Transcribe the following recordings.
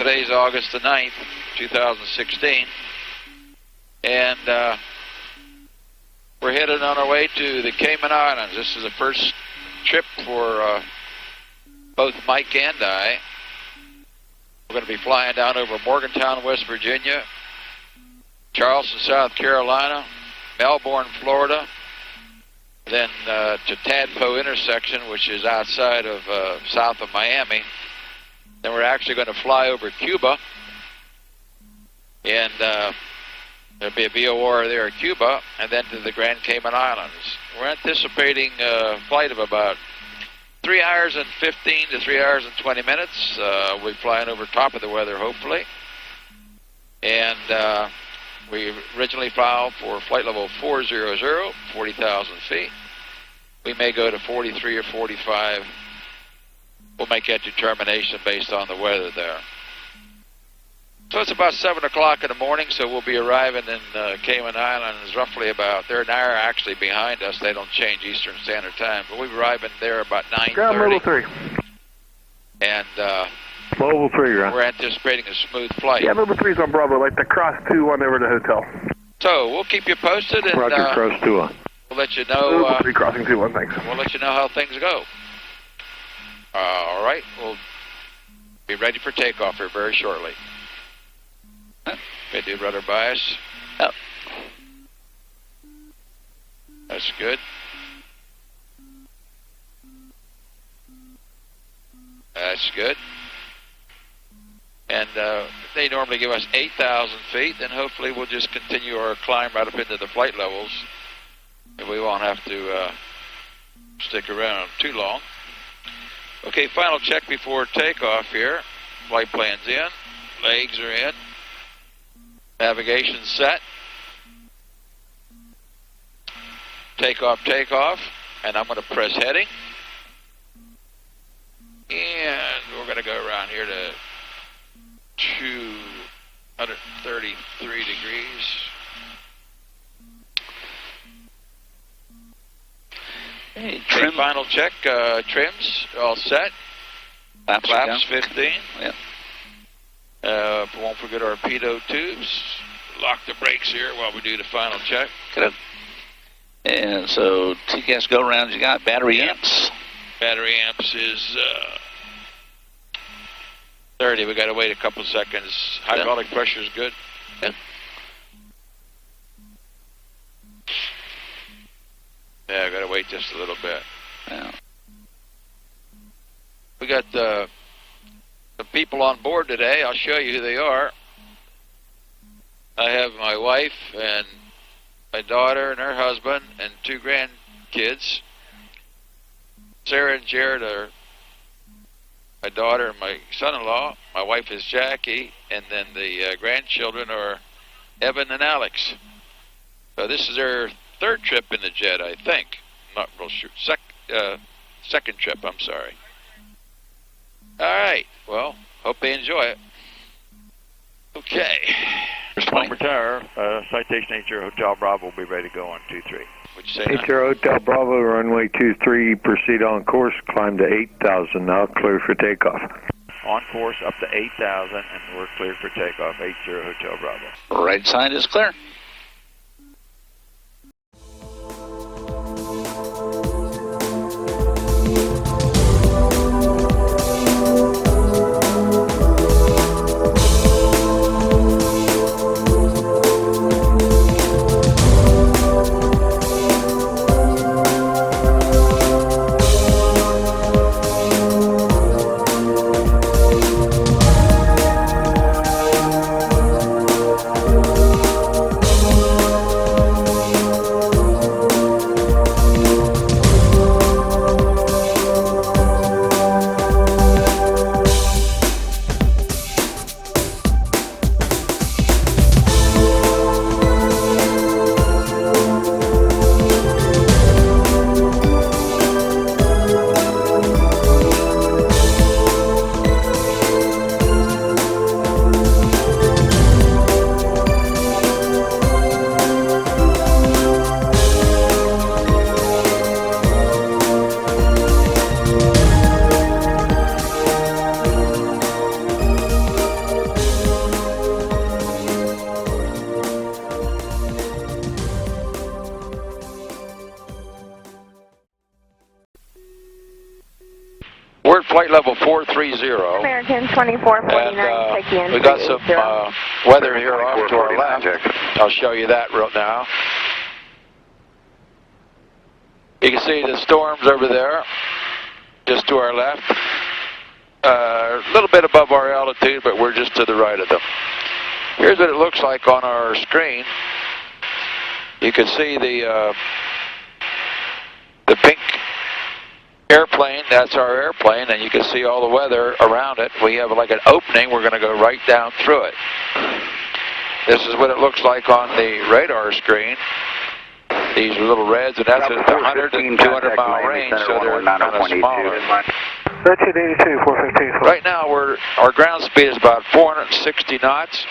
Today's August the 9th, 2016. And we're headed on our way to the Cayman Islands. This is the first trip for both Mike and I. We're going to be flying down over Morgantown, West Virginia, Charleston, South Carolina, Melbourne, Florida, then to Tadpo intersection, which is outside of south of Miami. Then we're actually going to fly over Cuba, and there'll be a VOR there at Cuba, and then to the Grand Cayman Islands. We're anticipating a flight of about 3 hours and 15 to 3 hours and 20 minutes. We'll be flying over top of the weather, hopefully. And we originally filed for flight level 400, 40,000 feet. We may go to 43 or 45. We'll make that determination based on the weather there. So it's about 7 o'clock in the morning, so we'll be arriving in Cayman Islands roughly about, they're an hour actually behind us. They don't change Eastern Standard Time, but we'll be arriving there about 9:30. Ground Mobile 3. And Mobile 3, Ground. We're anticipating a smooth flight. Yeah, Mobile 3's on Bravo, like the cross 2 on over to the hotel. So we'll keep you posted, and Roger, cross 2 on. We'll let you know. Mobile 3 crossing 2 on, thanks. We'll let you know how things go. All right, we'll be ready for takeoff here very shortly. Okay, do rudder bias. Yep. That's good. That's good. And they normally give us 8,000 feet, and hopefully we'll just continue our climb right up into the flight levels, and we won't have to stick around too long. Okay, final check before takeoff here. Flight plan's in, legs are in, navigation set. Takeoff, and I'm going to press heading. And we're going to go around here to 233 degrees. Hey, okay, final check, trims, all set. Flaps 15. Yep. Won't forget our pitot tubes. Lock the brakes here while we do the final check. Good. And so TCAS go rounds, you got battery amps. Battery amps is 30. We got to wait a couple seconds. Hydraulic pressure is good. Yep. Yeah, I got to wait just a little bit. Yeah. We got the people on board today. I'll show you who they are. I have my wife and my daughter and her husband and 2 grandkids. Sarah and Jared are my daughter and my son-in-law. My wife is Jackie, and then the grandchildren are Evan and Alex. So this is their 3rd trip in the jet, I think. I'm not real sure. Second trip, I'm sorry. All right. Well, hope they enjoy it. Okay. Palmer Tower, Citation 80 Hotel Bravo will be ready to go on 23. Would you say 80 Hotel Bravo, runway 23, proceed on course, climb to 8,000 now, clear for takeoff. On course up to 8,000, and we're clear for takeoff, 80 Hotel Bravo. Right side is clear. flight level 430. American 2449, and we got some weather here off to our left. I'll show you that right now. You can see the storms over there, just to our left. A little bit above our altitude, but we're just to the right of them. Here's what it looks like on our screen. You can see the pink airplane. That's our airplane, and you can see all the weather around it. We have like an opening. We're going to go right down through it. This is what it looks like on the radar screen. These are little reds, and that's at the 100 and 200 mile range, so they're kind of smaller. Right now, our ground speed is about 460 knots.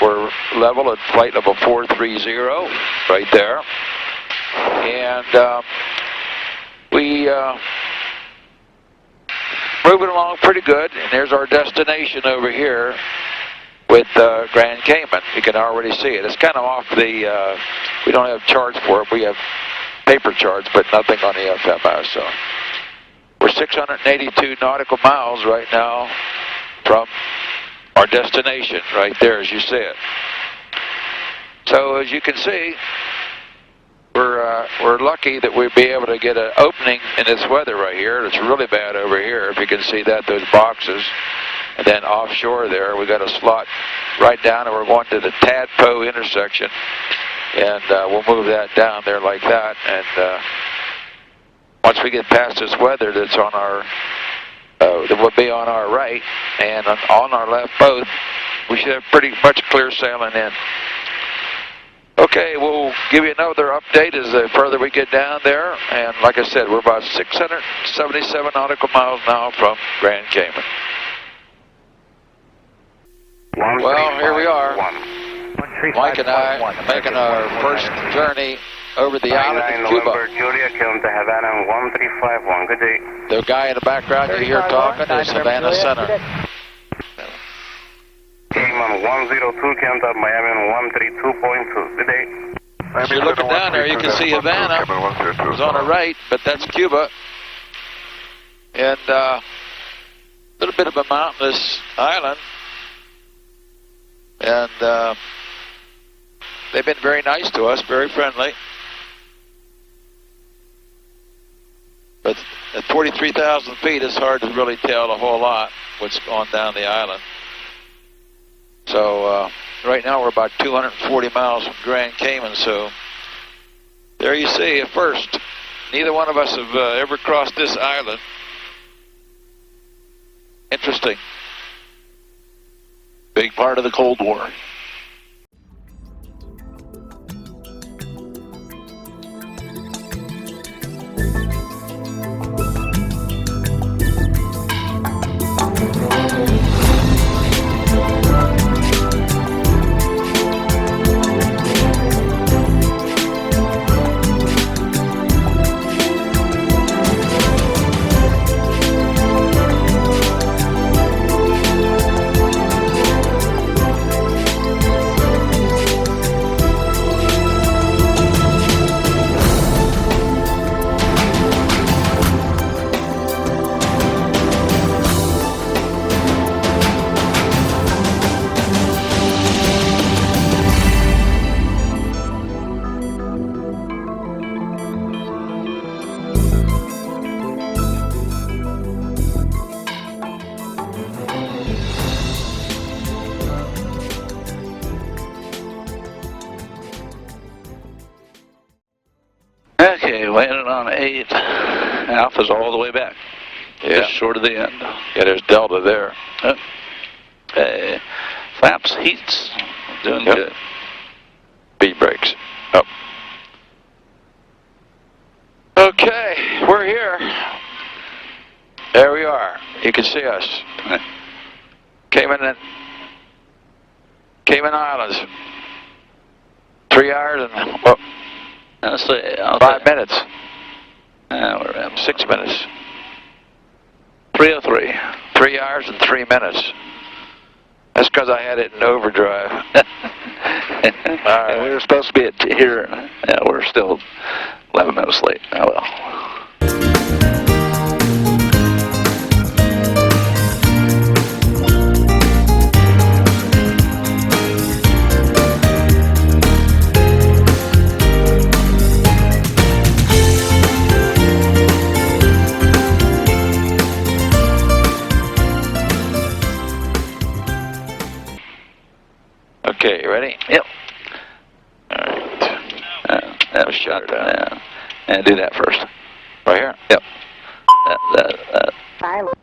We're level at flight level 430, right there. And we moving along pretty good. And there's our destination over here with Grand Cayman. You can already see it. It's kind of off the, we don't have charts for it. We have paper charts, but nothing on the FMO. So we're 682 nautical miles right now from our destination, right there as you see it. So as you can see, we're lucky that we'd be able to get an opening in this weather right here. It's really bad over here, if you can see that, those boxes. And then offshore there, we got a slot right down, and we're going to the Tadpo intersection. And we'll move that down there like that. And once we get past this weather that's on our, that will be on our right and on our left both, we should have pretty much clear sailing in. Okay, we'll give you another update as the further we get down there. And like I said, we're about 677 nautical miles now from Grand Cayman. Well, here we are. Mike and I making our first journey over the island of Cuba. Julia, come to Havana 1351. Good day. The guy in the background you hear talking is Havana Center. Cayman 102, come to Miami 132.2. Good day. As you're looking down there, you can see Havana. It's on the right, but that's Cuba. And a little bit of a mountainous island. And they've been very nice to us, very friendly. But at 43,000 feet, it's hard to really tell a whole lot what's going down the island. So right now we're about 240 miles from Grand Cayman, so there you see it first. Neither one of us have ever crossed this island. Interesting. Big part of the Cold War. Okay, landed on 8. Alpha's all the way back. Yeah. Just short of the end. Yeah, there's Delta there. Okay. Flaps, heats, doing good. Speed brakes. Up. Okay, we're here. There we are. You can see us. Cayman Islands. 3 hours and, well, I'll say, 5 minutes. We're at 6 minutes. 3:03. 3 hours and 3 minutes. That's because I had it in overdrive. All right. We were supposed to be here. Yeah, we're still 11 minutes late. Oh well. shut her down. Yeah. And do that first. Right here? Yep. That. Silent.